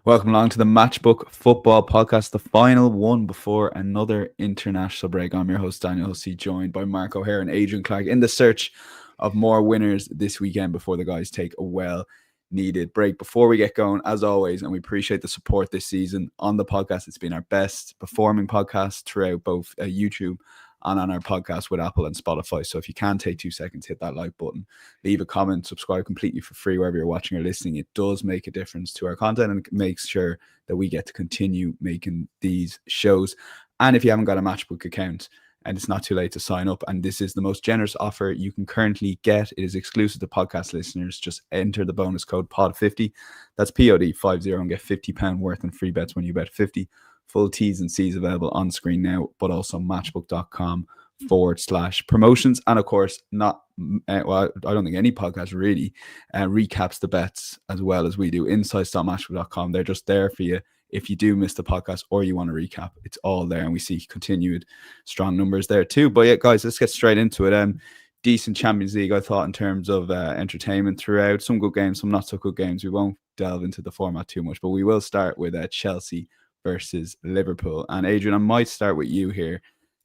Welcome along to the Matchbook Football Podcast, the final one before another international break. I'm your host, Daniel Hussey, joined by Mark O'Haire and Adrian Clarke in the search of more winners this weekend before the guys take a well-needed break. Before we get going, as always, and we appreciate the support this season on the podcast, it's been our best performing podcast throughout both YouTube and on our podcast with Apple and Spotify. So if you can take 2 seconds, hit that like button, leave a comment, subscribe completely for free wherever you're watching or listening. It does make a difference to our content and it makes sure that we get to continue making these shows. And if you haven't got a Matchbook account, and it's not too late to sign up, and this is the most generous offer you can currently get. It is exclusive to podcast listeners. Just enter the bonus code POD50. That's POD50 and get £50 worth in free bets when you bet 50. Full T's and C's available on screen now, but also matchbook.com/promotions. And of course, I don't think any podcast really recaps the bets as well as we do. Insights.matchbook.com. They're just there for you. If you do miss the podcast or you want to recap, it's all there. And we see continued strong numbers there too. But yeah, guys, let's get straight into it. Decent Champions League, I thought, in terms of entertainment throughout. Some good games, some not so good games. We won't delve into the format too much, but we will start with Chelsea versus Liverpool. And Adrian, I might start with you here.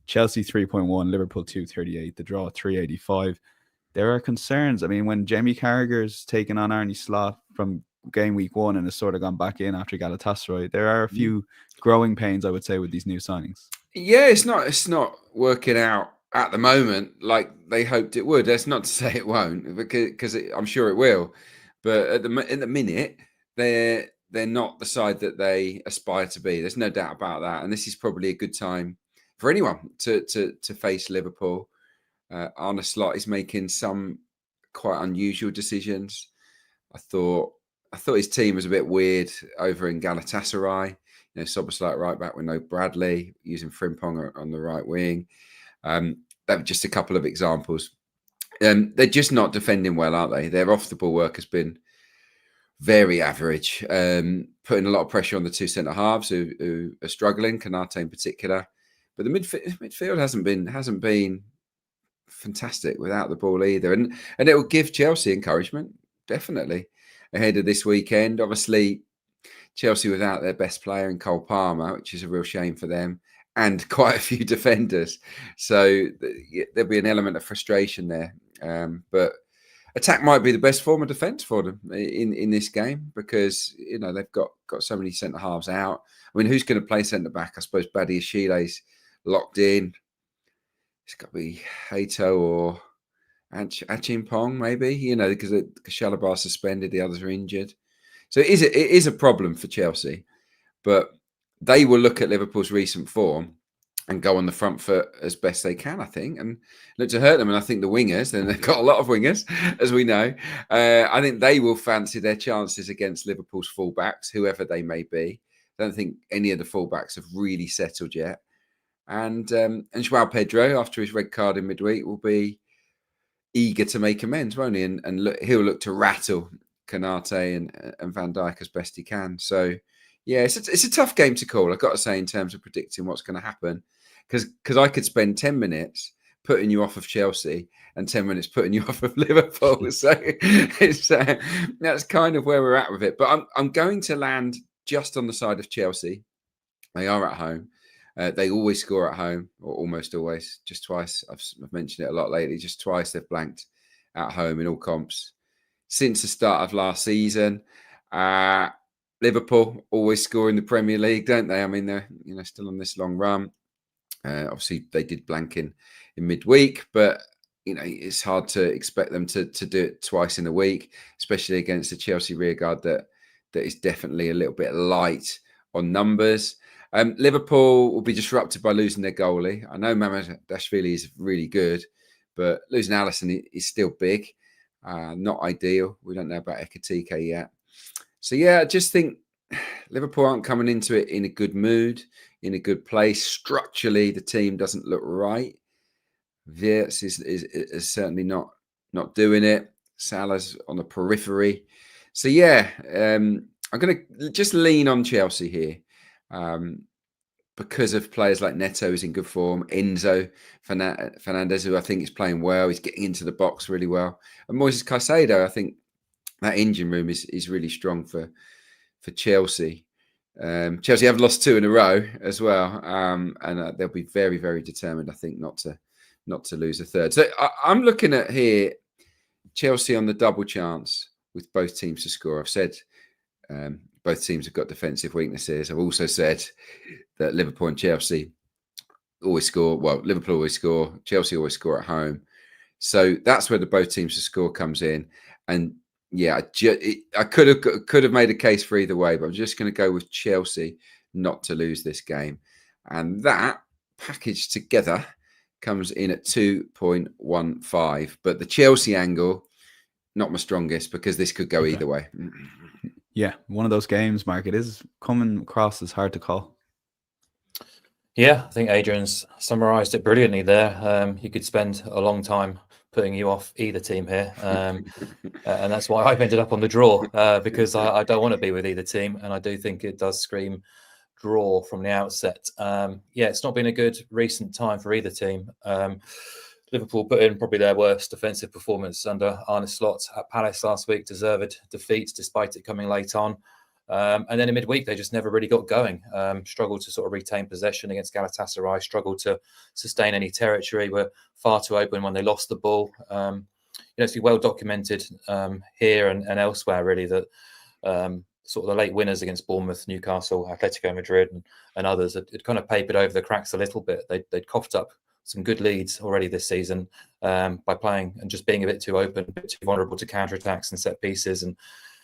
Chelsea 3.1, Liverpool 238, the draw 385. There are concerns. I mean, when Jamie Carragher's taken on Arne Slot from game week 1 and has sort of gone back in after Galatasaray, there are a few growing pains, I would say, with these new signings. Yeah, it's not working out at the moment like they hoped it would. That's not to say it won't, because I'm sure it will. But in the minute, they're not the side that they aspire to be. There's no doubt about that. And this is probably a good time for anyone to face Liverpool. Arne Slot is making some quite unusual decisions. I thought his team was a bit weird over in Galatasaray. You know, Szoboszlai right back with no Bradley, using Frimpong on the right wing. That were just a couple of examples. They're just not defending well, aren't they? Their off-the-ball work has been very average, putting a lot of pressure on the two centre-halves who are struggling, Konate in particular. But the midfield hasn't been fantastic without the ball either. And it will give Chelsea encouragement, definitely, ahead of this weekend. Obviously, Chelsea without their best player in Cole Palmer, which is a real shame for them, and quite a few defenders. So there'll be an element of frustration there. But attack might be the best form of defence for them in this game, because you know they've got so many centre halves out. I mean, who's going to play centre back? I suppose Badiashile's locked in. It's got to be Hato or Achimpong, maybe. You know, because Shalabar's suspended, the others are injured. So it is a problem for Chelsea, but they will look at Liverpool's recent form and go on the front foot as best they can, I think, and look to hurt them. And I think the wingers, and they've got a lot of wingers, as we know, I think they will fancy their chances against Liverpool's fullbacks, whoever they may be. I don't think any of the fullbacks have really settled yet. And João Pedro, after his red card in midweek, will be eager to make amends, won't he? And he'll look to rattle Konate and Van Dijk as best he can. So, yeah, it's a tough game to call, I've got to say, in terms of predicting what's going to happen. Because I could spend 10 minutes putting you off of Chelsea and 10 minutes putting you off of Liverpool. So that's kind of where we're at with it. But I'm going to land just on the side of Chelsea. They are at home. They always score at home, or almost always. Just twice. I've mentioned it a lot lately. Just twice they've blanked at home in all comps since the start of last season. Liverpool always score in the Premier League, don't they? I mean, they're still on this long run. Obviously, they did blank in midweek, but it's hard to expect them to do it twice in a week, especially against the Chelsea rearguard that is definitely a little bit light on numbers. Liverpool will be disrupted by losing their goalie. I know Mamardashvili is really good, but losing Alisson is still big. Not ideal. We don't know about Ekitike yet. So, yeah, I just think Liverpool aren't coming into it in a good mood, in a good place. Structurally, the team doesn't look right. Wirtz is certainly not doing it. Salah's on the periphery. So, yeah, I'm going to just lean on Chelsea here. Because of players like Neto who's in good form, Enzo Fernandez, who I think is playing well, he's getting into the box really well, and Moises Caicedo. I think that engine room is really strong for for Chelsea. Chelsea have lost 2 in a row as well, and they'll be very, very determined, I think, not to lose a third. So I'm looking at here Chelsea on the double chance with both teams to score. I've said both teams have got defensive weaknesses. I've also said that Liverpool and Chelsea always score. Well, Liverpool always score. Chelsea always score at home. So that's where the both teams to score comes in. And yeah, I could have made a case for either way, but I'm just going to go with Chelsea not to lose this game. And that packaged together comes in at 2.15. But the Chelsea angle, not my strongest, because this could go either way. Yeah, one of those games, Mark. It is coming across as hard to call. Yeah, I think Adrian's summarised it brilliantly there. You could spend a long time putting you off either team here. And that's why I've ended up on the draw, because I don't want to be with either team. And I do think it does scream draw from the outset. Yeah, it's not been a good recent time for either team. Liverpool put in probably their worst defensive performance under Arne Slot at Palace last week, deserved defeat despite it coming late on. And then in midweek, they just never really got going. Struggled to sort of retain possession against Galatasaray, struggled to sustain any territory, were far too open when they lost the ball. It's been well documented here and elsewhere, really, that sort of the late winners against Bournemouth, Newcastle, Atletico Madrid and others had kind of papered over the cracks a little bit. They'd coughed up some good leads already this season by playing and just being a bit too open, a bit too vulnerable to counterattacks and set pieces. And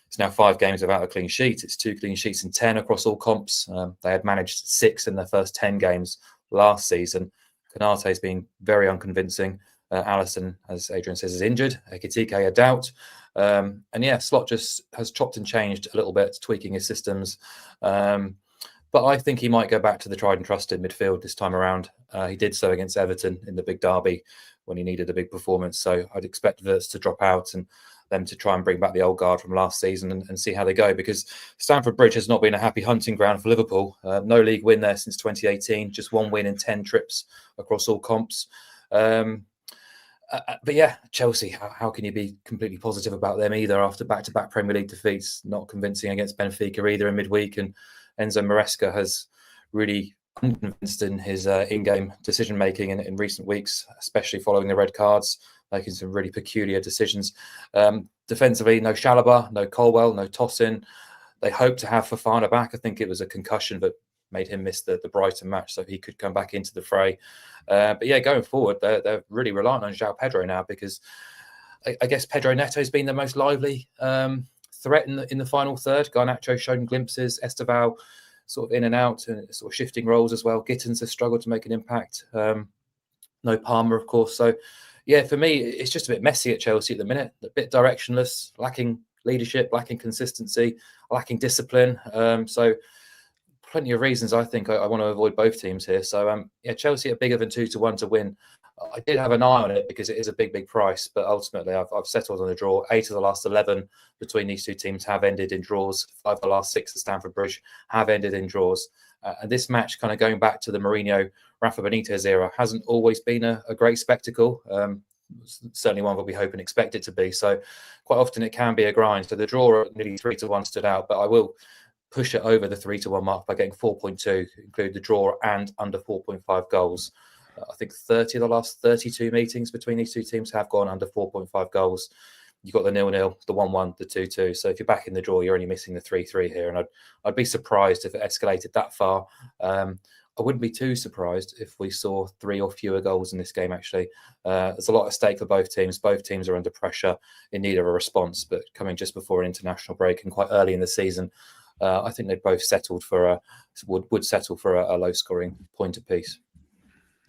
it's now 5 games without a clean sheet. It's 2 clean sheets in 10 across all comps. They had managed 6 in their first 10 games last season. Konate's been very unconvincing. Alisson, as Adrian says, is injured. Ekitike a doubt. And yeah, Slot just has chopped and changed a little bit, tweaking his systems. But I think he might go back to the tried and trusted midfield this time around. He did so against Everton in the big derby when he needed a big performance. So I'd expect Wirtz to drop out and them to try and bring back the old guard from last season and see how they go, because Stamford Bridge has not been a happy hunting ground for Liverpool. No league win there since 2018, just 1 win in 10 trips across all comps. But yeah, Chelsea, how can you be completely positive about them either after back-to-back Premier League defeats? Not convincing against Benfica either in midweek, and Enzo Maresca has really unconvinced in his in-game decision-making in recent weeks, especially following the red cards, making some really peculiar decisions. Defensively, no Chalobah, no Colwell, no Tosin. They hope to have Fofana back. I think it was a concussion that made him miss the Brighton match, so he could come back into the fray. But yeah, going forward, they're really reliant on João Pedro now, because I guess Pedro Neto's been the most lively threat in the final third. Garnacho shown glimpses, Esteval sort of in and out and sort of shifting roles as well. Gittins has struggled to make an impact. No Palmer, of course. So yeah, for me, it's just a bit messy at Chelsea at the minute, a bit directionless, lacking leadership, lacking consistency, lacking discipline. So plenty of reasons I think I want to avoid both teams here. So yeah, Chelsea are bigger than 2-1 to win. I did have an eye on it because it is a big price, but ultimately I've settled on a draw. 8 of the last 11 between these two teams have ended in draws. 5 of the last 6 at Stamford Bridge have ended in draws. And this match, kind of going back to the Mourinho, Rafa Benitez era, hasn't always been a great spectacle. Certainly one that we hope and expect it to be. So quite often it can be a grind. So the draw at nearly 3-1 stood out, but I will push it over the 3-1 mark by getting 4.2, include the draw and under 4.5 goals. I think 30 of the last 32 meetings between these two teams have gone under 4.5 goals. You've got the 0-0, the 1-1, the 2-2. So if you're back in the draw, you're only missing the 3-3 here. And I'd be surprised if it escalated that far. I wouldn't be too surprised if we saw 3 or fewer goals in this game, actually. There's a lot at stake for both teams. Both teams are under pressure in need of a response, but coming just before an international break and quite early in the season, I think they both settled for would settle for a low-scoring point apiece.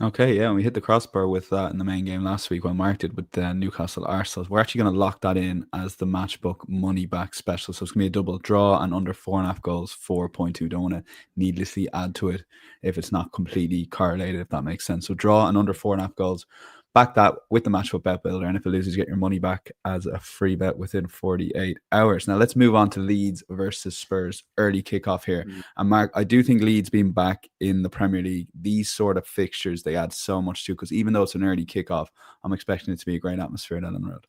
Okay, yeah, and we hit the crossbar with that in the main game last week when Mark did with the Newcastle Arsenal. We're actually going to lock that in as the matchbook money back special. So it's going to be a double draw and under 4.5 goals, 4.2. Don't want to needlessly add to it if it's not completely correlated, if that makes sense. So draw and under 4.5 goals. Back that with the matchbook bet builder, and if it loses, you get your money back as a free bet within 48 hours. Now let's move on to Leeds versus Spurs, early kickoff here. And Mark, I do think Leeds being back in the Premier League, these sort of fixtures, they add so much to, because even though it's an early kickoff, I'm expecting it to be a great atmosphere down on the road.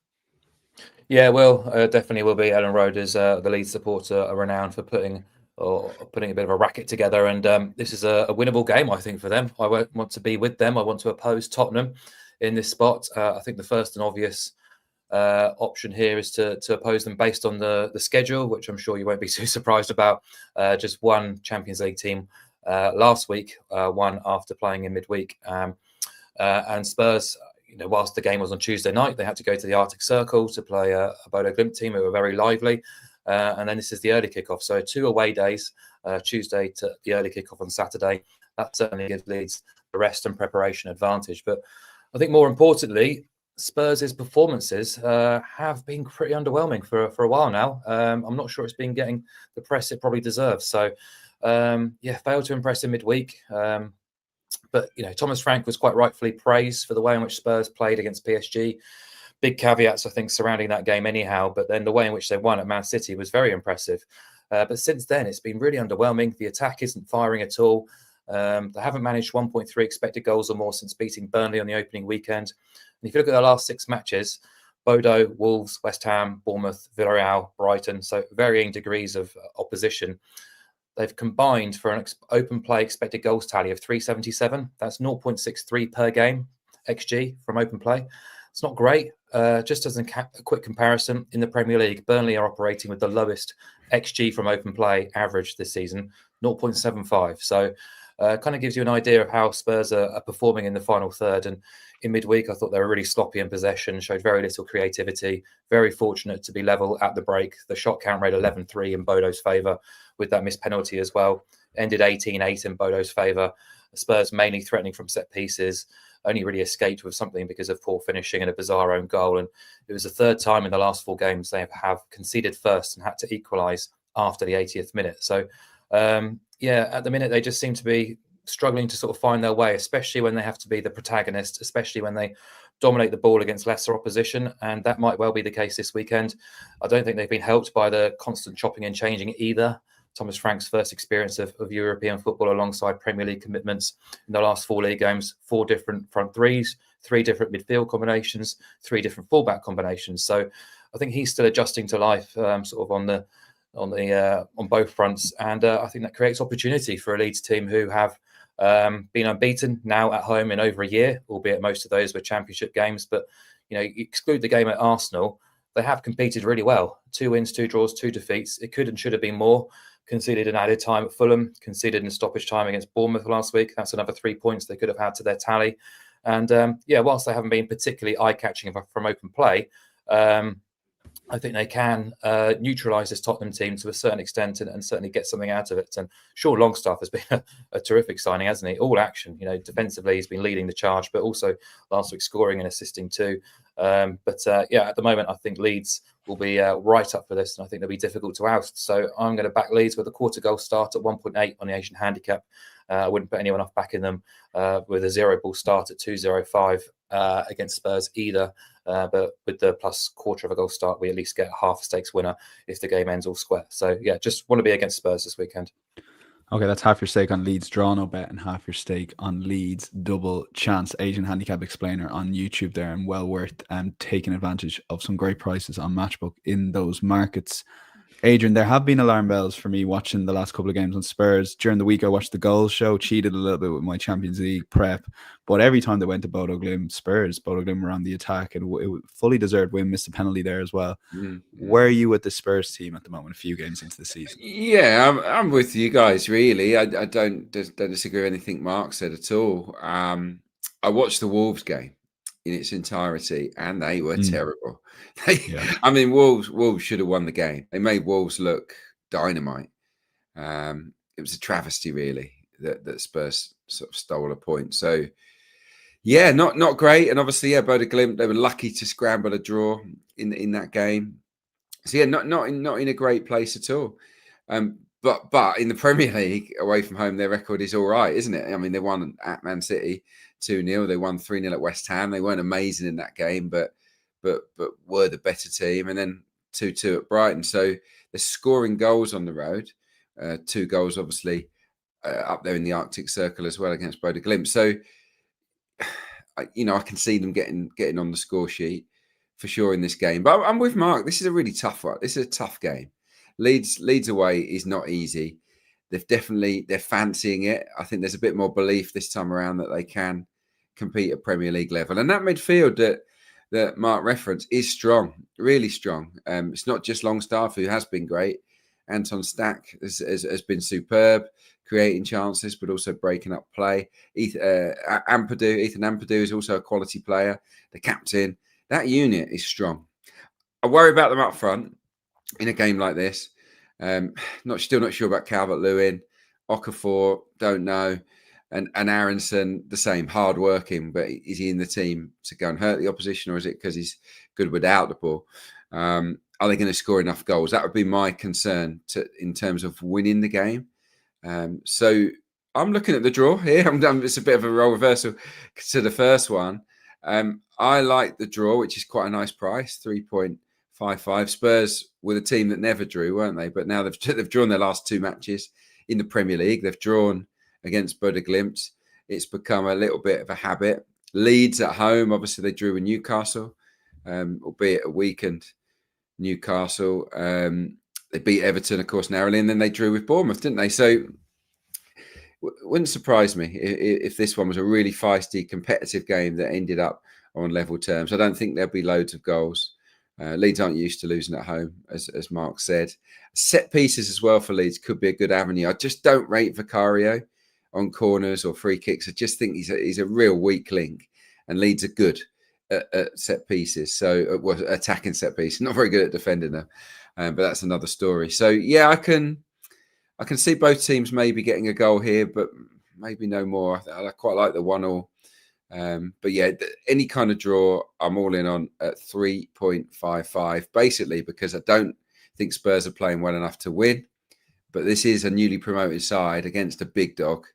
Yeah, well, definitely will be. Ellen Road is the Leeds supporter, are renowned for putting a bit of a racket together, and this is a winnable game, I think, for them. I want to be with them. I want to oppose Tottenham in this spot. I think the first and obvious option here is to oppose them based on the schedule, which I'm sure you won't be too surprised about. Just one Champions League team last week, one after playing in midweek, and Spurs. Whilst the game was on Tuesday night, they had to go to the Arctic Circle to play a Bodo Glimt team who were very lively. And then this is the early kickoff. So 2 away days, Tuesday to the early kickoff on Saturday. That certainly gives Leeds the rest and preparation advantage. But I think more importantly, Spurs' performances have been pretty underwhelming for a while now. I'm not sure it's been getting the press it probably deserves. So, failed to impress in midweek. But Thomas Frank was quite rightfully praised for the way in which Spurs played against PSG. Big caveats, I think, surrounding that game anyhow. But then the way in which they won at Man City was very impressive. But since then, it's been really underwhelming. The attack isn't firing at all. They haven't managed 1.3 expected goals or more since beating Burnley on the opening weekend. And if you look at their last 6 matches, Bodo, Wolves, West Ham, Bournemouth, Villarreal, Brighton, so varying degrees of opposition. They've combined for an open play expected goals tally of 377. That's 0.63 per game XG from open play. It's not great. Just as a quick comparison, in the Premier League, Burnley are operating with the lowest XG from open play average this season, 0.75. So kind of gives you an idea of how Spurs are performing in the final third. And in midweek, I thought they were really sloppy in possession, showed very little creativity, very fortunate to be level at the break. The shot count rate 11-3 in Bodo's favour, with that missed penalty as well. Ended 18-8 in Bodo's favour. Spurs mainly threatening from set pieces, only really escaped with something because of poor finishing and a bizarre own goal. And it was the 3rd time in the last 4 games they have conceded first and had to equalise after the 80th minute. So, at the minute, they just seem to be struggling to sort of find their way, especially when they have to be the protagonist, especially when they dominate the ball against lesser opposition. And that might well be the case this weekend. I don't think they've been helped by the constant chopping and changing either. Thomas Frank's first experience of European football alongside Premier League commitments in the last 4 league games, 4 different front threes, 3 different midfield combinations, 3 different fullback combinations. So I think he's still adjusting to life sort of on both fronts. And I think that creates opportunity for a Leeds team who have been unbeaten now at home in over a year, albeit most of those were championship games. But, you exclude the game at Arsenal, they have competed really well. 2 wins, 2 draws, 2 defeats. It could and should have been more. Conceded in added time at Fulham, conceded in stoppage time against Bournemouth last week. That's another 3 points they could have had to their tally. And whilst they haven't been particularly eye-catching from open play, I think they can neutralise this Tottenham team to a certain extent and certainly get something out of it. And sure, Longstaff has been a terrific signing, hasn't he? All action, defensively he's been leading the charge, but also last week scoring and assisting too. At the moment, I think Leeds will be right up for this, and I think they'll be difficult to oust. So I'm going to back Leeds with a quarter goal start at 1.8 on the Asian handicap. I wouldn't put anyone off backing them with a 0-ball start at 2.05 against Spurs either. But with the plus quarter of a goal start, we at least get half a stakes winner if the game ends all square. So just want to be against Spurs this weekend. Okay, that's half your stake on Leeds draw no bet and half your stake on Leeds double chance. Asian Handicap Explainer on YouTube there, and well worth taking advantage of some great prices on Matchbook in those markets. Adrian, there have been alarm bells for me watching the last couple of games on Spurs. During the week, I watched the goals show, cheated a little bit with my Champions League prep. But every time they went to Bodo Glimt, Bodo Glimt were on the attack, and it fully deserved win, missed a penalty there as well. Mm-hmm. Where are you with the Spurs team at the moment, a few games into the season? Yeah, I'm with you guys, really. I don't disagree with anything Mark said at all. I watched the Wolves game in its entirety, and they were terrible. I mean, Wolves should have won the game. They made Wolves look dynamite. It was a travesty, really, that Spurs sort of stole a point. So, not great. And obviously, Bodo Glimt, they were lucky to scramble a draw in that game. So, not in a great place at all. But in the Premier League, away from home, their record is all right, isn't it? I mean, they won at Man City 2-0. They won 3-0 at West Ham. They weren't amazing in that game, but were the better team. And then 2-2 at Brighton. So they're scoring goals on the road. 2 goals, obviously, up there in the Arctic Circle as well against Bodo Glimt. So, I can see them getting on the score sheet for sure in this game. But I'm with Mark. This is a really tough one. This is a tough game. Leeds away is not easy. They're fancying it. I think there's a bit more belief this time around that they can compete at Premier League level. And that midfield that Mark referenced is strong, really strong. It's not just Longstaff, who has been great. Anton Stack has been superb, creating chances, but also breaking up play. Ethan Ampadu is also a quality player, the captain. That unit is strong. I worry about them up front in a game like this. Still not sure about Calvert-Lewin. Okafor, don't know. And Aronson, the same, hard-working, but is he in the team to go and hurt the opposition, or is it because he's good without the ball? Are they going to score enough goals? That would be my concern in terms of winning the game. So I'm looking at the draw here. It's a bit of a role reversal to the first one. I like the draw, which is quite a nice price, 3.55. Spurs were the team that never drew, weren't they? But now they've drawn their last 2 matches in the Premier League. They've drawn against Bodo Glimt. It's become a little bit of a habit. Leeds at home, obviously they drew with Newcastle, albeit a weakened Newcastle. They beat Everton, of course, narrowly, and then they drew with Bournemouth, didn't they? So wouldn't surprise me if this one was a really feisty, competitive game that ended up on level terms. I don't think there'll be loads of goals. Leeds aren't used to losing at home, as Mark said. Set pieces as well for Leeds could be a good avenue. I just don't rate Vicario on corners or free kicks. I just think he's a real weak link, and Leeds are good at set pieces. So attacking set pieces, not very good at defending them. But that's another story. So yeah, I can see both teams maybe getting a goal here, but maybe no more. I quite like the 1-1. But yeah, any kind of draw, I'm all in on at 3.55, basically because I don't think Spurs are playing well enough to win. But this is a newly promoted side against a big dog,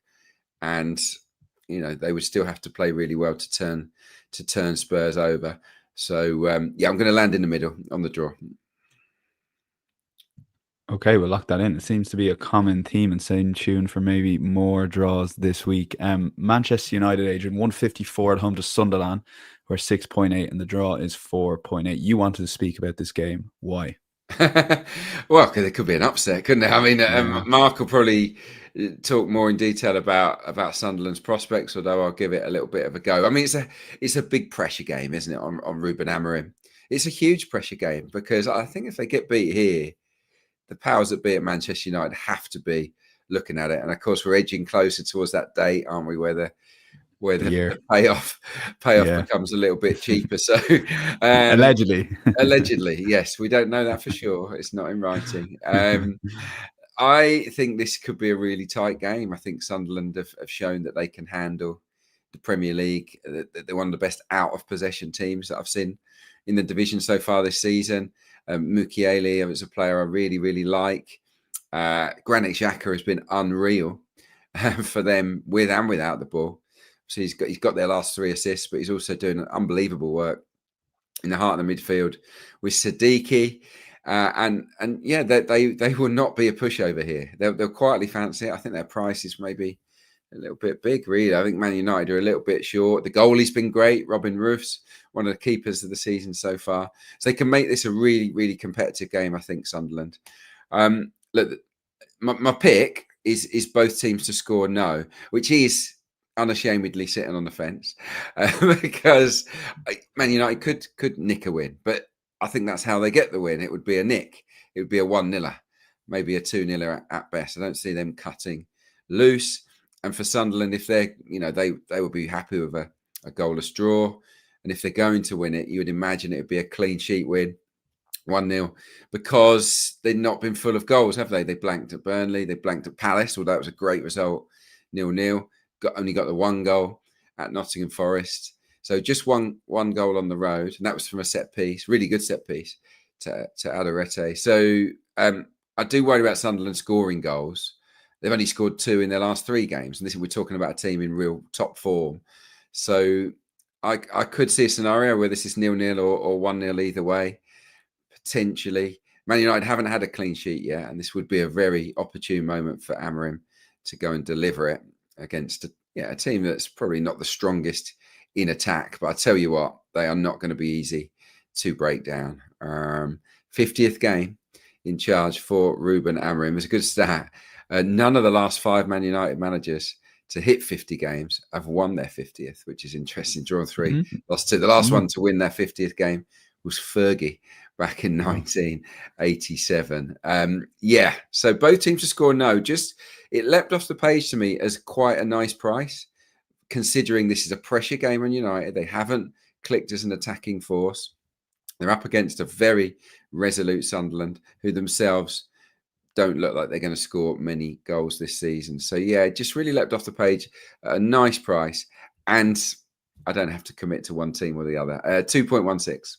and they would still have to play really well to turn Spurs over. So yeah, I'm going to land in the middle on the draw. Okay, we'll lock that in. It seems to be a common theme and same tune for maybe more draws this week. Manchester United, Adrian, 154 at home to Sunderland, where 6.8 and the draw is 4.8. You wanted to speak about this game. Why? Well, because it could be an upset, couldn't it? I mean, Mark will probably talk more in detail about Sunderland's prospects, although I'll give it a little bit of a go. I mean, it's a big pressure game, isn't it, on Ruben Amorim? It's a huge pressure game because I think if they get beat here, the powers that be at Manchester United have to be looking at it. And of course, we're edging closer towards that date, aren't we? Where the payoff becomes a little bit cheaper. So allegedly, yes, we don't know that for sure. It's not in writing. I think this could be a really tight game. I think Sunderland have shown that they can handle the Premier League. They're one of the best out of possession teams that I've seen in the division so far this season. Mukiele is a player I really, really like. Granit Xhaka has been unreal for them with and without the ball. So he's got their last 3 assists, but he's also doing unbelievable work in the heart of the midfield with Siddiqui. And yeah, they will not be a pushover here. They'll quietly fancy it. I think their price is maybe a little bit big, really. I think Man United are a little bit short. The goalie's been great. Robin Roofs, one of the keepers of the season so far. So they can make this a really, really competitive game, I think, Sunderland. Look, my pick is both teams to score no, which is unashamedly sitting on the fence because Man United could nick a win. But I think that's how they get the win. It would be a nick. It would be a 1-0, maybe a 2-0 at best. I don't see them cutting loose. And for Sunderland, if they're, they would be happy with a goalless draw. And if they're going to win it, you would imagine it would be a clean sheet win, 1-0, because they've not been full of goals, have they? They blanked at Burnley, they blanked at Palace, although it was a great result, 0-0. Only got the 1 goal at Nottingham Forest. So just one goal on the road, and that was from a set piece, really good set piece to Adarete. So I do worry about Sunderland scoring goals. They've only scored 2 in their last 3 games. And we're talking about a team in real top form. So I could see a scenario where this is 0-0 or 1-0 either way, potentially. Man United haven't had a clean sheet yet. And this would be a very opportune moment for Amorim to go and deliver it against a team that's probably not the strongest in attack. But I tell you what, they are not going to be easy to break down. 50th game in charge for Ruben Amorim. It's a good stat. None of the last 5 Man United managers to hit 50 games have won their 50th, which is interesting. Drawn 3, lost 2. The last one to win their 50th game was Fergie back in 1987. So both teams to score no. Just it leapt off the page to me as quite a nice price, considering this is a pressure game on United. They haven't clicked as an attacking force. They're up against a very resolute Sunderland, who themselves don't look like they're going to score many goals this season. So yeah, it just really leapt off the page at a nice price, and I don't have to commit to one team or the other. 2.16.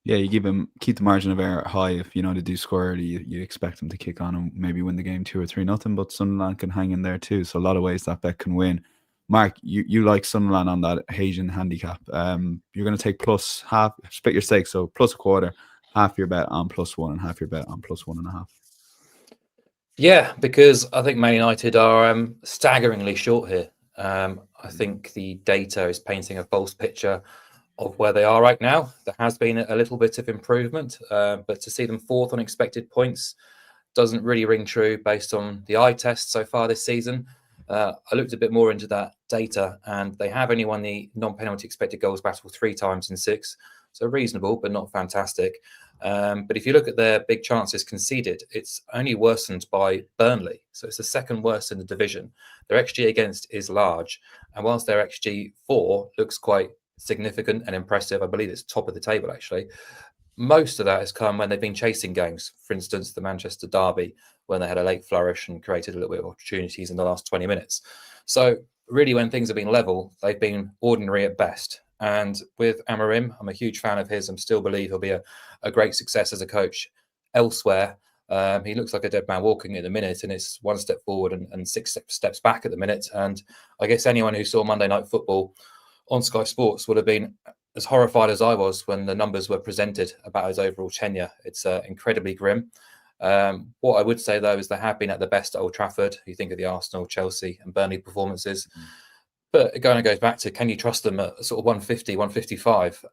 Yeah, you keep the margin of error high. If they do score early, you expect them to kick on and maybe win the game 2 or 3-0. But Sunderland can hang in there too. So a lot of ways that bet can win. Mark, you like Sunderland on that Haitian handicap. You're going to take plus half, split your stake, so plus a quarter, half your bet on +1 and half your bet on +1.5. Yeah, because I think Man United are staggeringly short here. I think the data is painting a false picture of where they are right now. There has been a little bit of improvement, but to see them 4th on expected points doesn't really ring true based on the eye test so far this season. I looked a bit more into that data, and they have only won the non-penalty expected goals battle 3 times in 6. So reasonable, but not fantastic. But if you look at their big chances conceded, it's only worsened by Burnley. So it's the 2nd worst in the division. Their XG against is large. And whilst their XG for looks quite significant and impressive, I believe it's top of the table, actually, most of that has come when they've been chasing games. For instance, the Manchester derby, when they had a late flourish and created a little bit of opportunities in the last 20 minutes. So really, when things have been level, they've been ordinary at best. And with Amorim, I'm a huge fan of his and still believe he'll be a great success as a coach elsewhere. He looks like a dead man walking at the minute, and it's 1 step forward and 6 steps back at the minute. And I guess anyone who saw Monday Night Football on Sky Sports would have been as horrified as I was when the numbers were presented about his overall tenure. It's incredibly grim. What I would say, though, is they have been at the best at Old Trafford. You think of the Arsenal, Chelsea and Burnley performances. But it kind of goes back to, can you trust them at sort of 150, 155?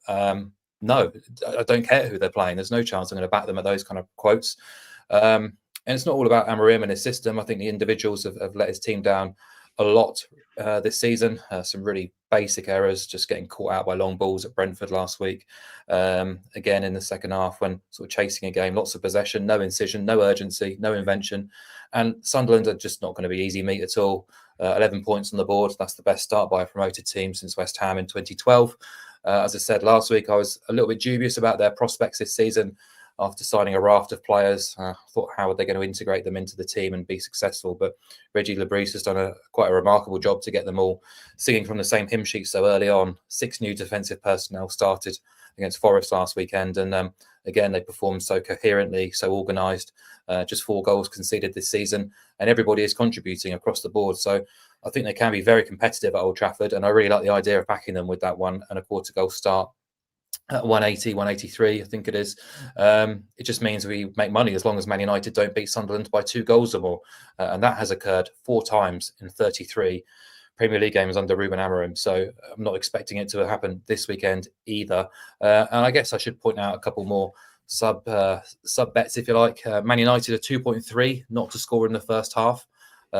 No, I don't care who they're playing. There's no chance I'm going to back them at those kind of quotes. And it's not all about Amorim and his system. I think the individuals have let his team down a lot this season. Some really basic errors, just getting caught out by long balls at Brentford last week. Again, in the second half, when sort of chasing a game, lots of possession, no incision, no urgency, no invention. And Sunderland are just not going to be easy meat at all. 11 points on the board. That's the best start by a promoted team since West Ham in 2012. As I said last week, I was a little bit dubious about their prospects this season after signing a raft of players. I thought, how are they going to integrate them into the team and be successful? But Reggie Lebris has done quite a remarkable job to get them all singing from the same hymn sheet so early on. 6 new defensive personnel started against Forest last weekend. And again, they performed so coherently, so organised. Just 4 goals conceded this season. And everybody is contributing across the board. So I think they can be very competitive at Old Trafford. And I really like the idea of backing them with that 1.25 goal start. At 180, 183, I think it is. It just means we make money as long as Man United don't beat Sunderland by 2 goals or more. And that has occurred 4 times in 33 Premier League games under Ruben Amorim. So I'm not expecting it to happen this weekend either. And I guess I should point out a couple more sub bets, if you like. Man United are 2.3 not to score in the first half.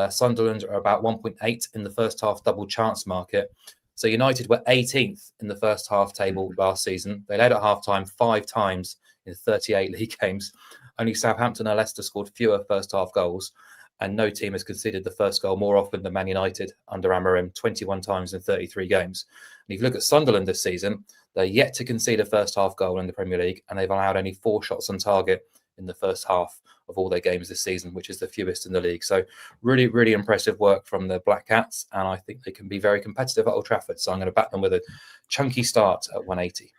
Sunderland are about 1.8 in the first half double chance market. So United were 18th in the first half table last season. They led at half-time 5 times in 38 league games. Only Southampton and Leicester scored fewer first half goals, and no team has conceded the first goal more often than Man United under Amorim, 21 times in 33 games. And if you look at Sunderland this season, they're yet to concede a first half goal in the Premier League, and they've allowed only 4 shots on target in the first half of all their games this season, which is the fewest in the league. So really, really impressive work from the Black Cats, and I think they can be very competitive at Old Trafford. So I'm going to back them with a chunky start at 180.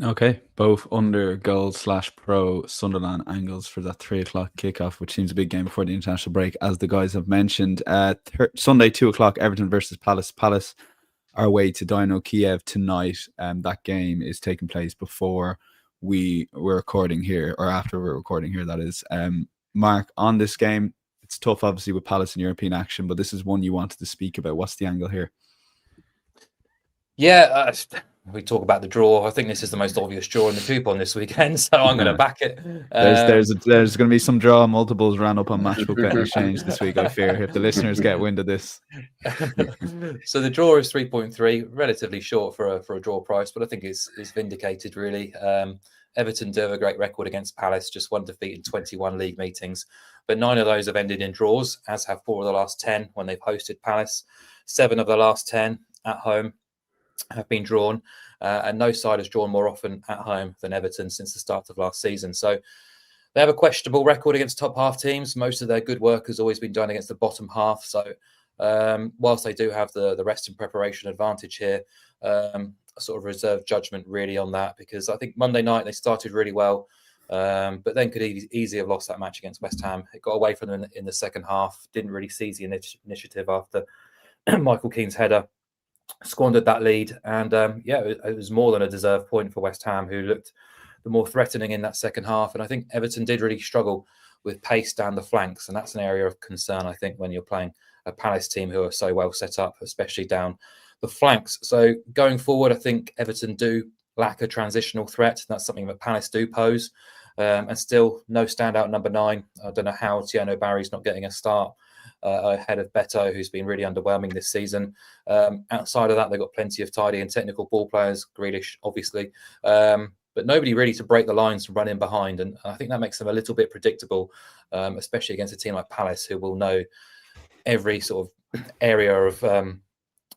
Okay, both under goal/pro Sunderland angles for that 3:00 kickoff, which seems a big game before the international break, as the guys have mentioned. Sunday, 2:00, Everton versus Palace. Palace are away to Dynamo Kiev tonight. That game is taking place before we're recording here, or after we're recording here, that is. Mark, on this game, it's tough obviously with Palace and European action, but this is one you wanted to speak about. What's the angle here? Yeah, we talk about the draw. I think this is the most obvious draw in the coupon this weekend, so I'm going to back it. There's going to be some draw multiples ran up on Matchbook Betting Exchange this week, I fear, if the listeners get wind of this. So the draw is 3.3, relatively short for a draw price, but I think it's vindicated, really. Everton do have a great record against Palace, just one defeat in 21 league meetings, but 9 of those have ended in draws, as have 4 of the last 10 when they've hosted Palace. 7 of the last 10 at home have been drawn, and no side has drawn more often at home than Everton since the start of last season. So they have a questionable record against top half teams. Most of their good work has always been done against the bottom half. So whilst they do have the rest and preparation advantage here, I sort of reserve judgment really on that, because I think Monday night they started really well, but then could easily have lost that match against West Ham. It got away from them in the second half, didn't really seize the initiative after Michael Keane's header, squandered that lead, and it was more than a deserved point for West Ham, who looked the more threatening in that second half. And I think Everton did really struggle with pace down the flanks, and that's an area of concern, I think, when you're playing a Palace team who are so well set up, especially down the flanks. So going forward, I think Everton do lack a transitional threat. That's something that Palace do pose, and still no standout number 9. I don't know how Tiano Barry's not getting a start ahead of Beto, who's been really underwhelming this season. Outside of that, they've got plenty of tidy and technical ball players, Grealish, obviously, but nobody really to break the lines and run in behind. And I think that makes them a little bit predictable, especially against a team like Palace, who will know every sort of area of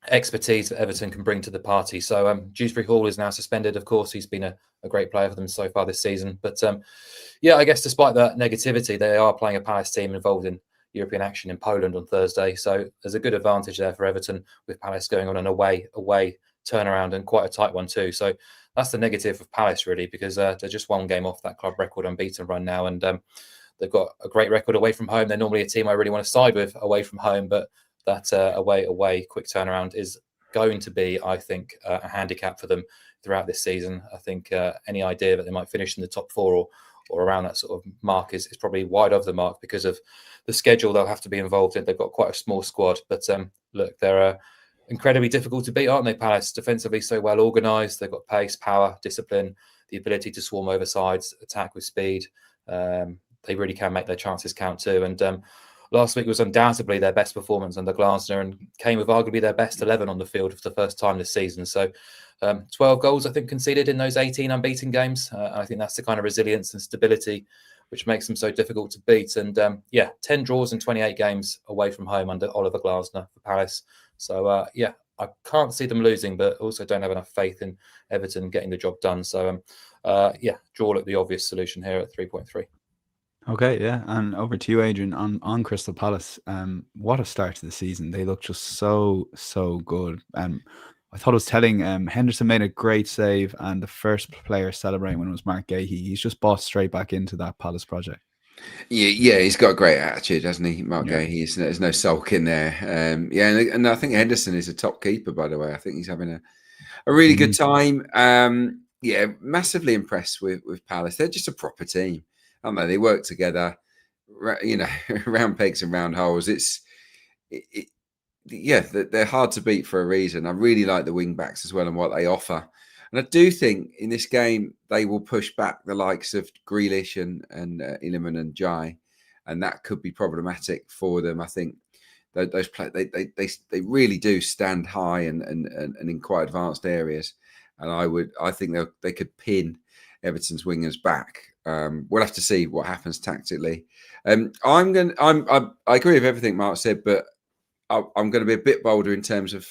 expertise that Everton can bring to the party. So Dewsbury Hall is now suspended, of course. He's been a great player for them so far this season. But I guess despite that negativity, they are playing a Palace team involved in European action in Poland on Thursday. So there's a good advantage there for Everton, with Palace going on an away turnaround, and quite a tight one too. So that's the negative of Palace, really, because they're just one game off that club record unbeaten run now. And they've got a great record away from home. They're normally a team I really want to side with away from home, but that away quick turnaround is going to be, I think, a handicap for them throughout this season. I think any idea that they might finish in the top 4 or around that sort of mark is probably wide of the mark, because of the schedule they'll have to be involved in. They've got quite a small squad, but look, they're incredibly difficult to beat, aren't they, Palace? Defensively so well organised. They've got pace, power, discipline, the ability to swarm over sides, attack with speed. They really can make their chances count too. And last week was undoubtedly their best performance under Glasner, and came with arguably their best 11 on the field for the first time this season. So 12 goals, I think, conceded in those 18 unbeaten games. I think that's the kind of resilience and stability which makes them so difficult to beat. And 10 draws in 28 games away from home under Oliver Glasner for Palace. So I can't see them losing, but also don't have enough faith in Everton getting the job done. So draw look the obvious solution here at 3.3. Okay, yeah, and over to you, Adrian, on Crystal Palace. What a start to the season! They look just so good. I thought it was telling. Henderson made a great save, and the first player celebrating when it was Mark Gahey. He's just bought straight back into that Palace project. Yeah, he's got a great attitude, hasn't he, Mark Gahey? There's no sulk in there. And I think Henderson is a top keeper, by the way. I think he's having a really good time. Massively impressed with Palace. They're just a proper team, aren't they? They work together, round pegs and round holes. They're hard to beat for a reason. I really like the wing backs as well and what they offer. And I do think in this game, they will push back the likes of Grealish and Illiman and Jai. And that could be problematic for them. I think those players, they really do stand high and in quite advanced areas. And I think they could pin Everton's wingers back. We'll have to see what happens tactically. I agree with everything Mark said, but I'm going to be a bit bolder in terms of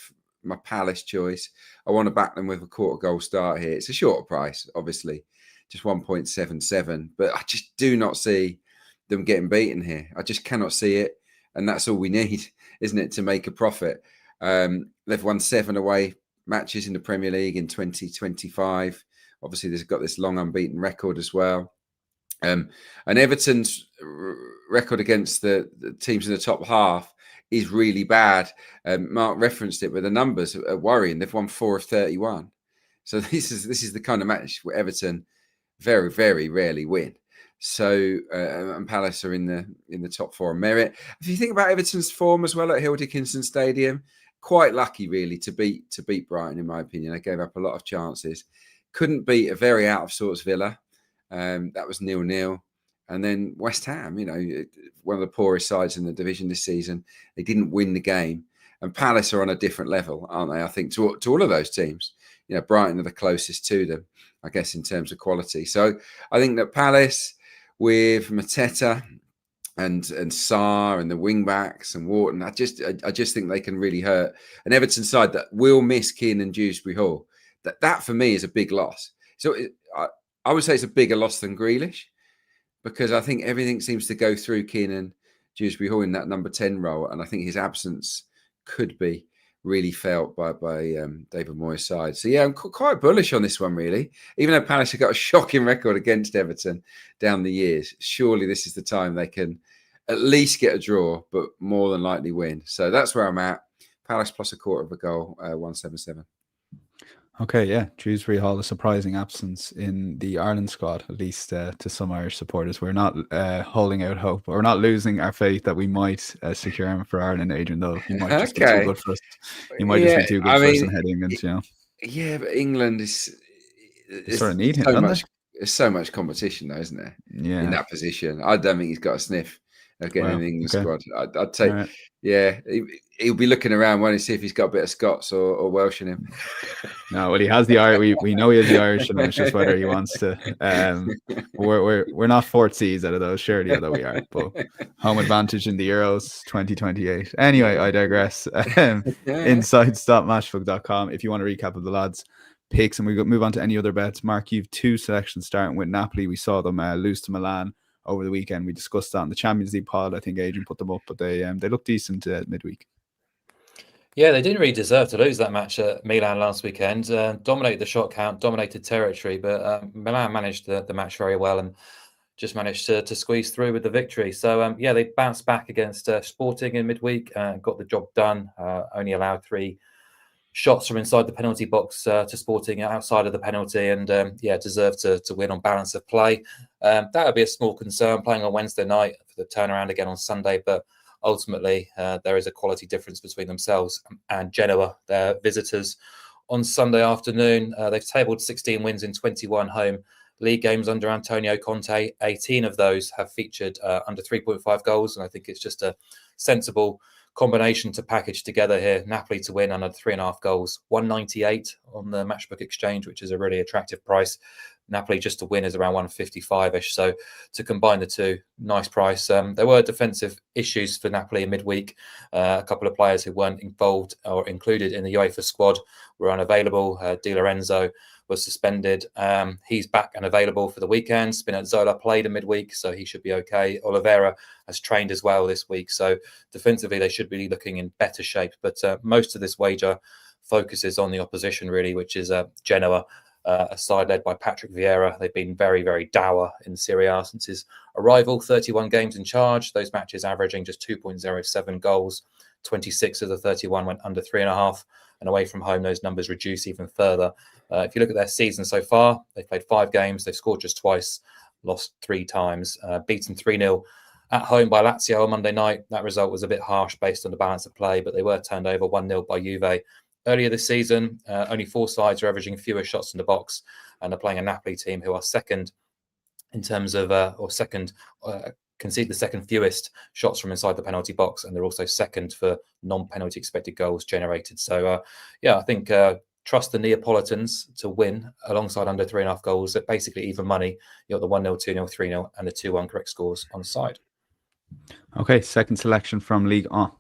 my Palace choice. I want to back them with a quarter goal start here. It's a shorter price, obviously, just 1.77, but I just do not see them getting beaten here. I just cannot see it. And that's all we need, isn't it, to make a profit? They've won 7 away matches in the Premier League in 2025. Obviously, they've got this long unbeaten record as well. And Everton's record against the teams in the top half is really bad. Mark referenced it, but the numbers are worrying. They've won 4 of 31. So this is the kind of match where Everton very, very rarely win. So and Palace are in the top 4 on merit. If you think about Everton's form as well at Hill Dickinson Stadium, quite lucky, really, to beat Brighton, in my opinion. They gave up a lot of chances. Couldn't beat a very out of sorts Villa. That was 0-0. And then West Ham, one of the poorest sides in the division this season. They didn't win the game. And Palace are on a different level, aren't they? I think to all of those teams. Brighton are the closest to them, I guess, in terms of quality. So I think that Palace with Mateta and Sarr and the wing backs and Wharton, I just think they can really hurt an Everton side that will miss Keane and Dewsbury Hall. That for me is a big loss. So I would say it's a bigger loss than Grealish, because I think everything seems to go through Keane and Dewsbury Hall in that number 10 role, and I think his absence could be really felt by David Moyes' side. So yeah, I'm quite bullish on this one, really. Even though Palace have got a shocking record against Everton down the years, surely this is the time they can at least get a draw, but more than likely win. So that's where I'm at. Palace plus a quarter of a goal, 177. Okay, yeah. Dewsbury Hall, a surprising absence in the Ireland squad, at least to some Irish supporters. We're not holding out hope. We're not losing our faith that we might secure him for Ireland, Adrian, though. He might just be too good for us. He might just be too good for us and head England, Yeah, but England is sort of need him, so much. There's so much competition, though, isn't there? Yeah. In that position. I don't think he's got a sniff of getting in the England squad. I'd take, right. Yeah, he'll be looking around wanting to see if he's got a bit of Scots or Welsh in him. No, well, he has the Irish. We know he has the Irish, and it's just whether he wants to. We're not fourth seeds out of those, surely, although we are. But home advantage in the Euros 2028. Anyway, I digress. Inside.matchbook.com. If you want a recap of the lads' picks, and we move on to any other bets. Mark, you've two selections starting with Napoli. We saw them lose to Milan over the weekend. We discussed that in the Champions League pod. I think Adrian put them up, but they look decent midweek. Yeah, they didn't really deserve to lose that match at Milan last weekend. Dominated the shot count, dominated territory, but Milan managed the match very well and just managed to squeeze through with the victory. So, yeah, they bounced back against Sporting in midweek, got the job done, only allowed 3 shots from inside the penalty box to Sporting outside of the penalty, and deserved to win on balance of play. That would be a small concern playing on Wednesday night for the turnaround again on Sunday, but ultimately there is a quality difference between themselves and Genoa, their visitors, on Sunday afternoon. They've tabled 16 wins in 21 home league games under Antonio Conte. 18 of those have featured under 3.5 goals, and I think it's just a sensible combination to package together here. Napoli to win under 3.5 goals, 198 on the Matchbook Exchange, which is a really attractive price. Napoli just to win is around 155-ish. So to combine the two, nice price. There were defensive issues for Napoli in midweek. A couple of players who weren't involved or included in the UEFA squad were unavailable. Di Lorenzo was suspended. He's back and available for the weekend. Spinazzola played in midweek, so he should be okay. Oliveira has trained as well this week. So defensively, they should be looking in better shape. But most of this wager focuses on the opposition, really, which is Genoa, a side led by Patrick Vieira. They've been very, very dour in Serie A since his arrival. 31 games in charge. Those matches averaging just 2.07 goals. 26 of the 31 went under 3.5. And away from home, those numbers reduce even further. If you look at their season so far, they've played 5 games. They've scored just twice, lost 3 times, beaten 3-0 at home by Lazio on Monday night. That result was a bit harsh based on the balance of play, but they were turned over 1-0 by Juve. Earlier this season, only 4 sides are averaging fewer shots in the box, and they're playing a Napoli team who are second in terms of, concede the second fewest shots from inside the penalty box, and they're also second for non-penalty expected goals generated. So, I think trust the Neapolitans to win alongside under 3.5 goals at basically even money. You got the 1-0, 2-0, 3-0, and the 2-1 correct scores on the side. Okay, second selection from Ligue 1.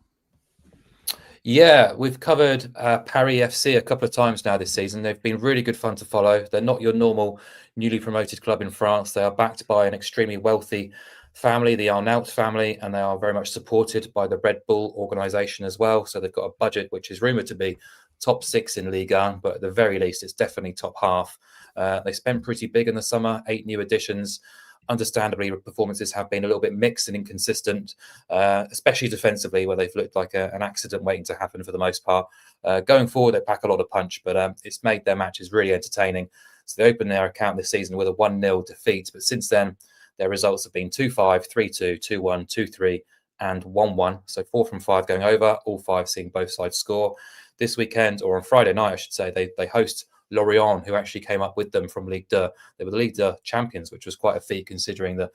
Yeah, we've covered Paris FC a couple of times now this season. They've been really good fun to follow. They're not your normal newly promoted club in France. They are backed by an extremely wealthy family, the Arnault family, and they are very much supported by the Red Bull organisation as well. So they've got a budget which is rumoured to be top 6 in Ligue 1, but at the very least, it's definitely top half. They spent pretty big in the summer, 8 new additions. Understandably, performances have been a little bit mixed and inconsistent, especially defensively, where they've looked like an accident waiting to happen for the most part. Going forward, they pack a lot of punch, but it's made their matches really entertaining. So they opened their account this season with a 1-0 defeat, but since then, their results have been 2-5, 3-2, 2-1, 2-3, and 1-1. So 4 from 5 going over, all 5 seeing both sides score. This weekend, or on Friday night, I should say, they host Lorient, who actually came up with them from Ligue 2. They were the Ligue 2 champions, which was quite a feat considering the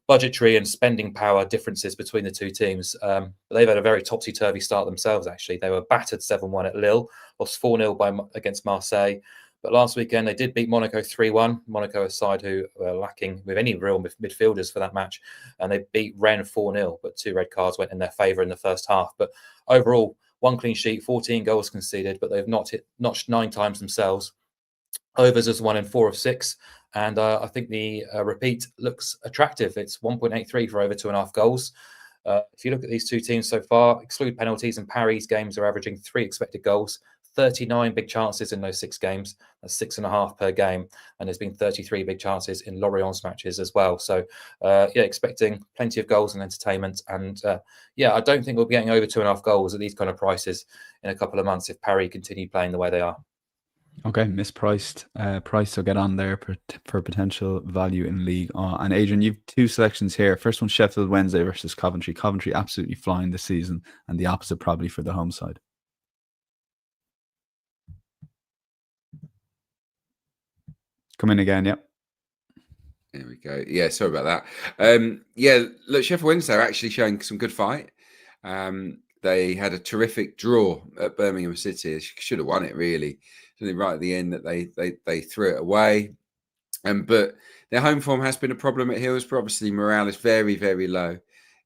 budgetary and spending power differences between the two teams. But they've had a very topsy-turvy start themselves, actually. They were battered 7-1 at Lille, lost 4-0 against Marseille. But last weekend, they did beat Monaco 3-1. Monaco, a side who were lacking with any real midfielders for that match. And they beat Rennes 4-0, but 2 red cards went in their favour in the first half. But overall, 1 clean sheet, 14 goals conceded, but they've notched 9 times themselves. Overs as 1 in 4 of 6. And I think the repeat looks attractive. It's 1.83 for over 2.5 goals. If you look at these two teams so far, exclude penalties and Paris games are averaging 3 expected goals, 39 big chances in those 6 games. That's 6.5 per game. And there's been 33 big chances in Lorient's matches as well. So, expecting plenty of goals and entertainment. And, I don't think we'll be getting over 2.5 goals at these kind of prices in a couple of months if Paris continue playing the way they are. Okay, mispriced price, so get on there for potential value in league. And Adrian, you've 2 selections here. First one, Sheffield Wednesday versus Coventry. Coventry absolutely flying this season, and the opposite probably for the home side. Come in again, yep. There we go. Yeah, sorry about that. Look, Sheffield Wednesday are actually showing some good fight. They had a terrific draw at Birmingham City. They should have won it, really. Right at the end that they threw it away. But their home form has been a problem at Hillsborough. Obviously, morale is very, very low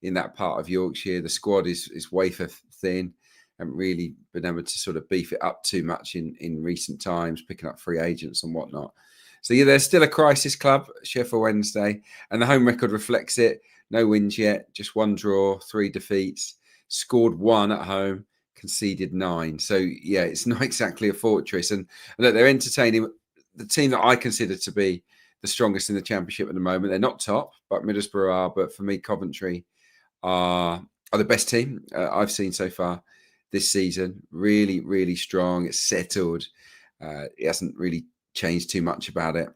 in that part of Yorkshire. The squad is wafer thin. Haven't really been able to sort of beef it up too much in recent times, picking up free agents and whatnot. So, they're still a crisis club, Sheffield Wednesday, and the home record reflects it. No wins yet, just 1 draw, 3 defeats, scored 1 at home, conceded 9. So, it's not exactly a fortress. And look, they're entertaining the team that I consider to be the strongest in the Championship at the moment. They're not top, but Middlesbrough are. But for me, Coventry are the best team I've seen so far this season. Really, really strong. It's settled. It hasn't really changed too much about it.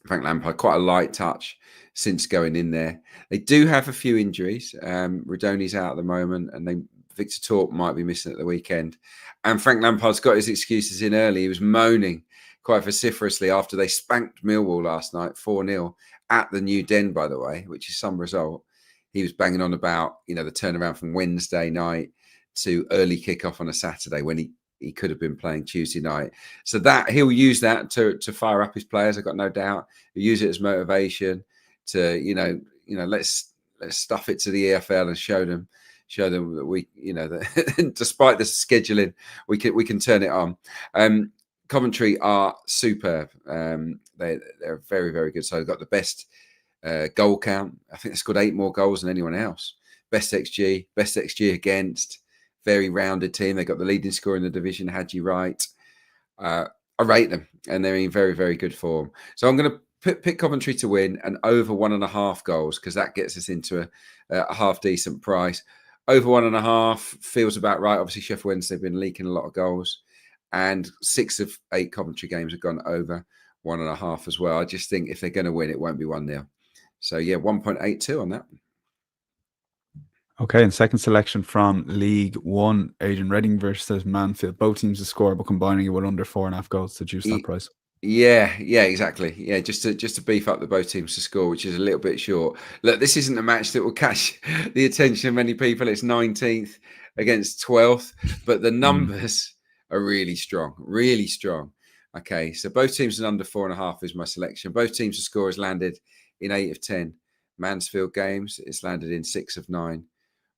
Frank Lampard, quite a light touch since going in there. They do have a few injuries. Rodoni's out at the moment, and Victor Torp might be missing at the weekend. And Frank Lampard's got his excuses in early. He was moaning quite vociferously after they spanked Millwall last night, 4-0, at the New Den, by the way, which is some result. He was banging on about, the turnaround from Wednesday night to early kickoff on a Saturday when he could have been playing Tuesday night. So that he'll use that to fire up his players. I've got no doubt. He'll use it as motivation to, let's stuff it to the EFL and show them that we, that despite the scheduling, we can turn it on. Coventry are superb. They're very, very good. So they've got the best goal count. I think they scored 8 more goals than anyone else. Best XG against. Very rounded team. They got the leading scorer in the division, Hadji Wright. I rate them, and they're in very, very good form. So I'm going to pick Coventry to win and over 1.5 goals, because that gets us into a half decent price. Over 1.5 feels about right. Obviously, Sheffield Wednesday have been leaking a lot of goals, and 6 of 8 Coventry games have gone over 1.5 as well. I just think if they're going to win, it won't be 1-0. So 1.82 on that. Okay, and second selection from League One, Adrian, Reading versus Mansfield. Both teams to score, but combining it with under 4.5 goals to juice that price. Yeah, exactly. Yeah, just to beef up the both teams to score, which is a little bit short. Look, this isn't a match that will catch the attention of many people. It's 19th against 12th, but the numbers are really strong, really strong. Okay, so both teams are under 4.5 is my selection. Both teams to score has landed in 8 of 10 Mansfield games. It's landed in 6 of 9.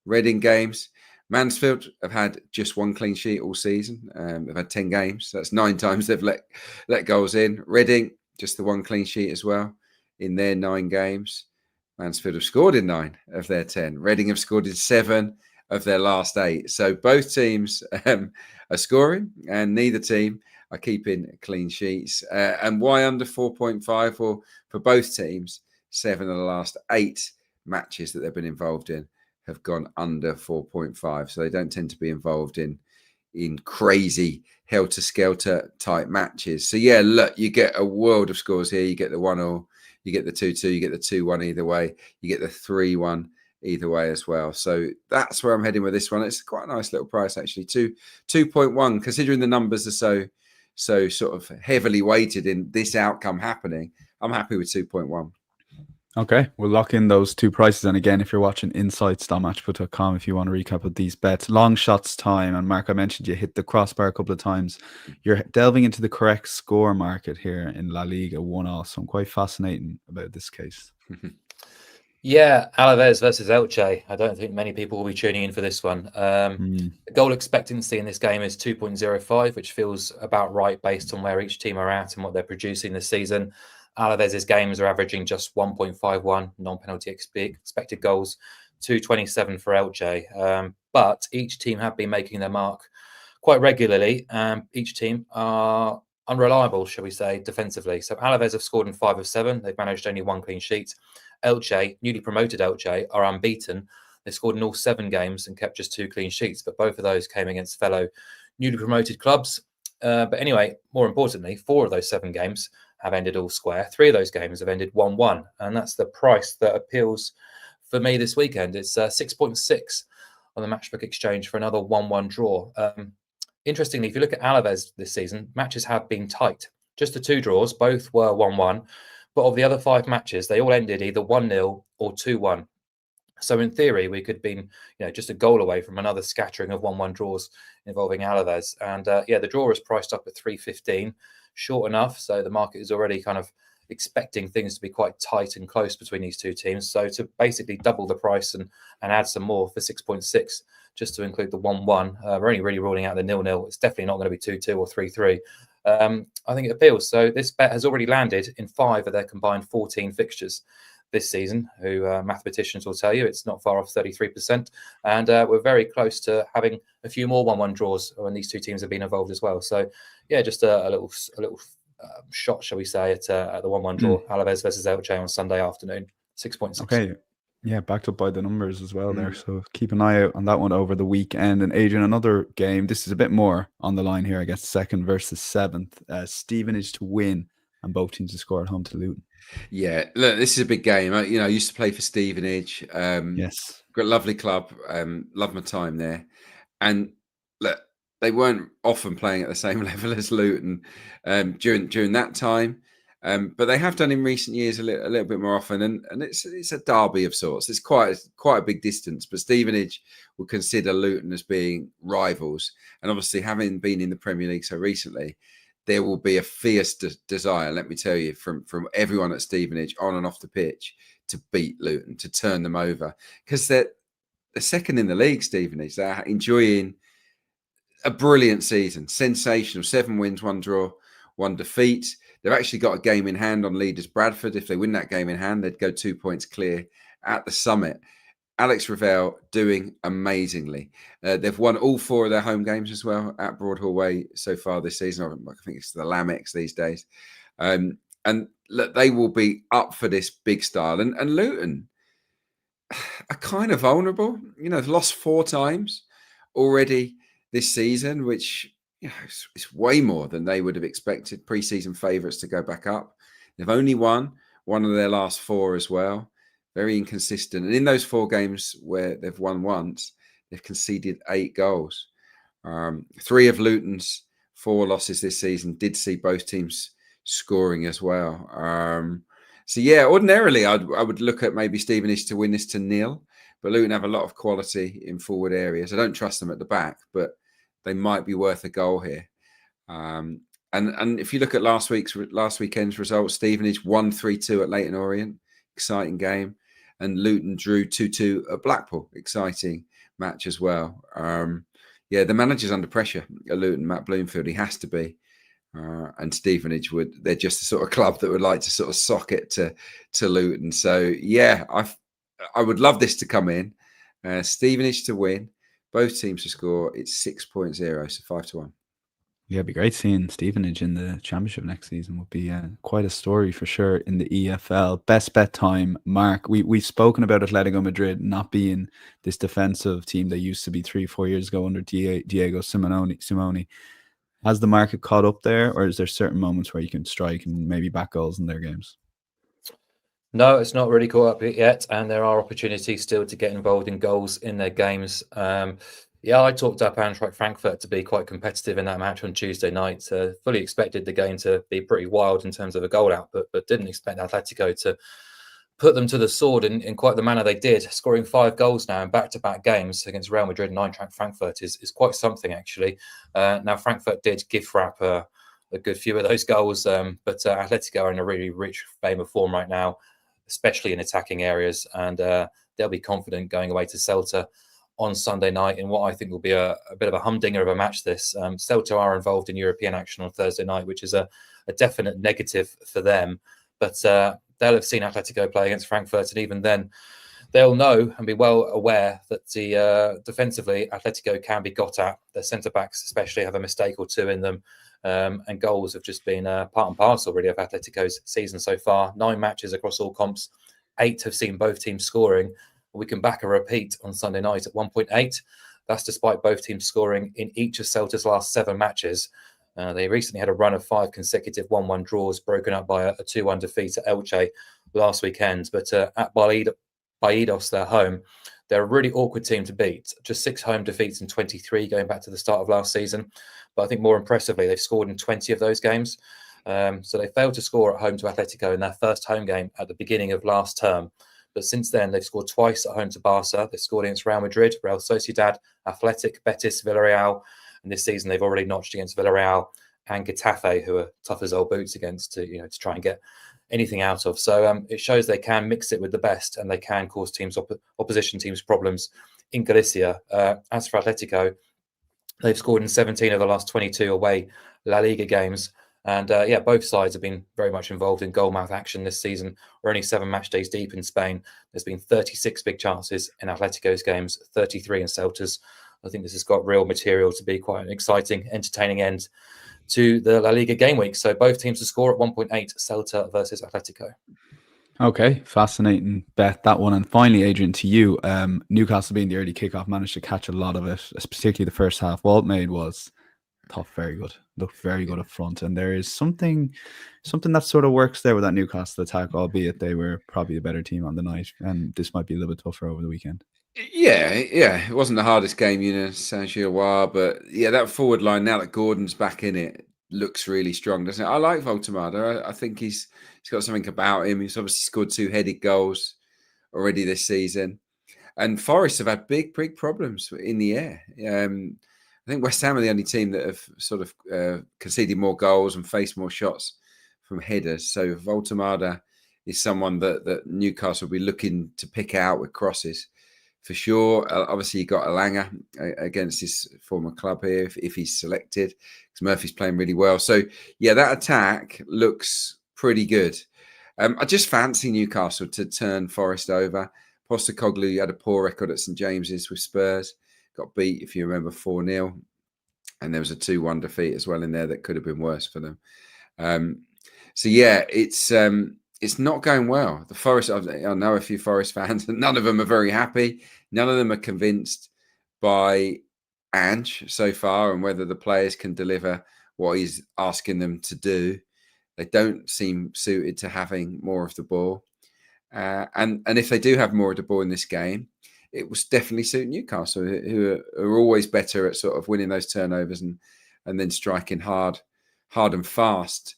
Reading games, Mansfield have had just 1 clean sheet all season. They've had 10 games. So that's 9 times they've let goals in. Reading, just the 1 clean sheet as well in their 9 games. Mansfield have scored in 9 of their 10. Reading have scored in 7 of their last 8. So both teams are scoring, and neither team are keeping clean sheets. And why under 4.5? Well, for both teams, 7 of the last 8 matches that they've been involved in have gone under 4.5. So they don't tend to be involved in crazy helter-skelter type matches. So look, you get a world of scores here. You get the 1-0, you get the 2-2, you get the 2-1 either way, you get the 3-1 either way as well. So that's where I'm heading with this one. It's quite a nice little price, actually. 2.1, considering the numbers are so sort of heavily weighted in this outcome happening. I'm happy with 2.1. Okay, we'll lock in those two prices. And again, if you're watching insights.matchput.com, if you want to recap of these bets, long shots time. And Mark, I mentioned you hit the crossbar a couple of times. You're delving into the correct score market here in La Liga 1-all. So I'm quite fascinated about this case. Yeah, Alaves versus Elche. I don't think many people will be tuning in for this one. The goal expectancy in this game is 2.05, which feels about right based on where each team are at and what they're producing this season. Alaves' games are averaging just 1.51 non-penalty expected goals, 2.27 for Elche. But each team have been making their mark quite regularly. Each team are unreliable, shall we say, defensively. So Alaves have scored in 5 of 7. They've managed only 1 clean sheet. Elche, newly promoted Elche, are unbeaten. They scored in all 7 games and kept just 2 clean sheets, but both of those came against fellow newly promoted clubs. But anyway, more importantly, 4 of those 7 games have ended all square. 3 of those games have ended 1-1, and that's the price that appeals for me this weekend. It's 6.6 on the Matchbook Exchange for another 1-1 draw. Interestingly, if you look at Alaves this season, matches have been tight. Just the 2 draws, both were 1-1. But of the other 5 matches, they all ended either 1-0 or 2-1. So in theory, we could be just a goal away from another scattering of 1-1 draws involving Alaves. And the draw is priced up at 3.15, short enough. So the market is already kind of expecting things to be quite tight and close between these 2 teams. So to basically double the price and add some more for 6.6, just to include the 1-1, we're only really ruling out the 0-0. It's definitely not going to be 2-2 or 3-3. I think it appeals. So this bet has already landed in 5 of their combined 14 fixtures this season, who mathematicians will tell you it's not far off 33%. And we're very close to having a few more 1-1 draws when these 2 teams have been involved as well. So yeah, just a little shot, shall we say, at the 1-1 draw. Alaves versus Elche on Sunday afternoon, 6.6. Okay. Yeah, backed up by the numbers as well there. So keep an eye out on that one over the weekend. And Adrian, another game. This is a bit more on the line here, I guess. 2nd versus 7th. Stevenage to win and both teams to score at home to Luton. Yeah, look, this is a big game. I used to play for Stevenage. Yes. Great, lovely club. Love my time there. And look, they weren't often playing at the same level as Luton during that time. But they have done in recent years a little bit more often, and it's a derby of sorts. It's quite a big distance, but Stevenage will consider Luton as being rivals, and obviously having been in the Premier League so recently, there will be a fierce desire, let me tell you, from everyone at Stevenage on and off the pitch to beat Luton, to turn them over, because they're 2nd in the league. Stevenage, they're enjoying a brilliant season, sensational, 7 wins, 1 draw, 1 defeat. They've actually got a game in hand on leaders Bradford. If they win that game in hand, they'd go 2 points clear at the summit. Alex Ravel doing amazingly. They've won all 4 of their home games as well at Broadhall Way so far this season. I think it's the Lamex these days. And look, they will be up for this big style. And Luton are kind of vulnerable. They've lost 4 times already this season, which it's way more than they would have expected. Pre-season favourites to go back up. They've only won 1 of their last 4 as well. Very inconsistent. And in those 4 games where they've won once, they've conceded 8 goals. 3 of Luton's 4 losses this season did see both teams scoring as well. So yeah, ordinarily I would look at maybe Stevenage to win this to 0, but Luton have a lot of quality in forward areas. I don't trust them at the back, but they might be worth a goal here. And if you look at last weekend's results, Stevenage won 3-2 at Leyton Orient, exciting game, and Luton drew 2-2 at Blackpool, exciting match as well. The manager's under pressure at Luton, Matt Bloomfield. He has to be. And Stevenage they're just the sort of club that would like to sort of sock it to Luton. So yeah, I would love this to come in. Stevenage to win, both teams to score. It's 6.0, so 5-1. Yeah, it'd be great seeing Stevenage in the Championship next season. Would be quite a story for sure in the EFL. Best bet time, Mark. We've spoken about Atletico Madrid not being this defensive team they used to be 3-4 years ago under Diego Simeone. Has the market caught up there, or is there certain moments where you can strike and maybe back goals in their games? No, it's not really caught up yet, and there are opportunities still to get involved in goals in their games. Yeah, I talked up Eintracht Frankfurt to be quite competitive in that match on Tuesday night. Fully expected the game to be pretty wild in terms of a goal output, but didn't expect Atletico to put them to the sword in quite the manner they did, scoring 5 goals now in back-to-back games against Real Madrid and Eintracht Frankfurt is quite something, actually. Now, Frankfurt did gift wrap a good few of those goals, but Atletico are in a really rich vein of form right now, especially in attacking areas, and they'll be confident going away to Celta on Sunday night in what I think will be a bit of a humdinger of a match. Celta are involved in European action on Thursday night, which is a definite negative for them, but they'll have seen Atletico play against Frankfurt, and even then they'll know and be well aware that defensively Atletico can be got at. Their centre-backs especially have a mistake or two in them, and goals have just been part and parcel really of Atletico's season so far. 9 matches across all comps, 8 have seen both teams scoring. We can back a repeat on Sunday night at 1.8. That's despite both teams scoring in each of Celta's last 7 matches. They recently had a run of 5 consecutive 1-1 draws, broken up by a 2-1 defeat at Elche last weekend. But at Baidos, their home, they're a really awkward team to beat. Just 6 home defeats in 23 going back to the start of last season. But I think more impressively, they've scored in 20 of those games. So they failed to score at home to Atletico in their first home game at the beginning of last term. But since then, they've scored twice at home to Barca. They've scored against Real Madrid, Real Sociedad, Athletic, Betis, Villarreal. And this season, they've already notched against Villarreal and Getafe, who are tough as old boots against to try and get anything out of. So it shows they can mix it with the best, and they can cause opposition teams problems in Galicia. As for Atletico, they've scored in 17 of the last 22 away La Liga games. And both sides have been very much involved in goal-mouth action this season. We're only 7 match days deep in Spain. There's been 36 big chances in Atletico's games, 33 in Celta's. I think this has got real material to be quite an exciting, entertaining end to the La Liga game week. So both teams to score at 1.8, Celta versus Atletico. Okay, fascinating bet, that one. And finally, Adrian, to you, Newcastle being the early kickoff managed to catch a lot of it, particularly the first half. Walt made was tough, very good, looked very good up front, and there is something that sort of works there with that Newcastle attack, albeit they were probably the better team on the night, and this might be a little bit tougher over the weekend. Yeah, it wasn't the hardest game, Saint-Gilloise, but yeah, that forward line, now that Gordon's back in it, looks really strong, doesn't it? I like Voltemada. I think he's got something about him. He's obviously scored 2 headed goals already this season. And Forest have had big problems in the air. I think West Ham are the only team that have sort of conceded more goals and faced more shots from headers. So Voltemada is someone that Newcastle will be looking to pick out with crosses for sure. Obviously, you got Alanga against his former club here if he's selected, because Murphy's playing really well. So yeah, that attack looks pretty good. I just fancy Newcastle to turn Forest over. Postecoglou had a poor record at St James's with Spurs. Got beat, if you remember, 4-0. And there was a 2-1 defeat as well in there that could have been worse for them. So yeah, it's not going well. The Forest, I know a few Forest fans, and none of them are very happy. None of them are convinced by Ange so far and whether the players can deliver what he's asking them to do. They don't seem suited to having more of the ball. And if they do have more of the ball in this game, it will definitely suit Newcastle, who are always better at sort of winning those turnovers and then striking hard and fast.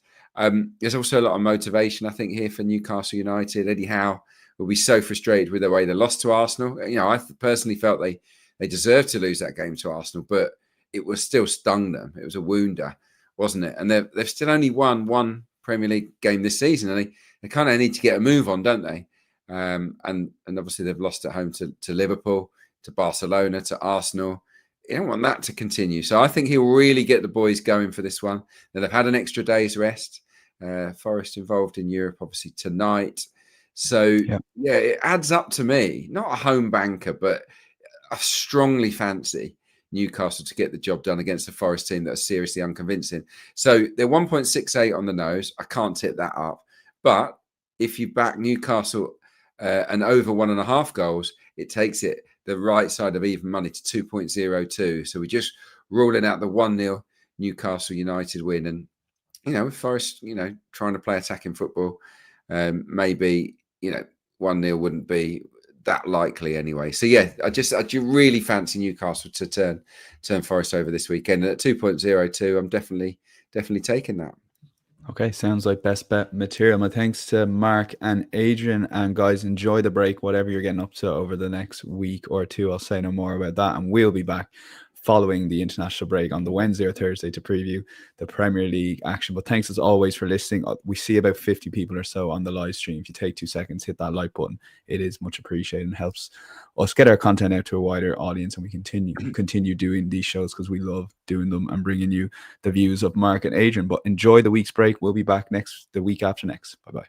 There's also a lot of motivation, I think, here for Newcastle United. Eddie Howe will be so frustrated with the way they lost to Arsenal. I personally felt they deserved to lose that game to Arsenal, but it was still stung them. It was a wounder, wasn't it? And they've still only won 1 Premier League game this season, and they kind of need to get a move on, don't they? And obviously they've lost at home to Liverpool, to Barcelona, to Arsenal. You don't want that to continue. So I think he'll really get the boys going for this one. Now they've had an extra day's rest. Forest involved in Europe, obviously, tonight. So, yeah, it adds up to me. Not a home banker, but I strongly fancy Newcastle to get the job done against a Forest team that are seriously unconvincing. So they're 1.68 on the nose. I can't tip that up. But if you back Newcastle and over 1.5 goals, it takes it the right side of even money to 2.02. So we're just ruling out the 1-0 Newcastle United win. And, Forest, trying to play attacking football, maybe 1-0 wouldn't be that likely anyway. So yeah, I do really fancy Newcastle to turn Forest over this weekend. And at 2.02, I'm definitely taking that. Okay, sounds like best bet material. My thanks to Mark and Adrian. And guys, enjoy the break, whatever you're getting up to over the next week or two. I'll say no more about that. And we'll be back following the international break on the Wednesday or Thursday to preview the Premier League action. But thanks as always for listening. We see about 50 people or so on the live stream. If you take 2 seconds, hit that like button. It is much appreciated and helps us get our content out to a wider audience, and we continue doing these shows because we love doing them and bringing you the views of Mark and Adrian. But enjoy the week's break. We'll be back the week after next. Bye-bye.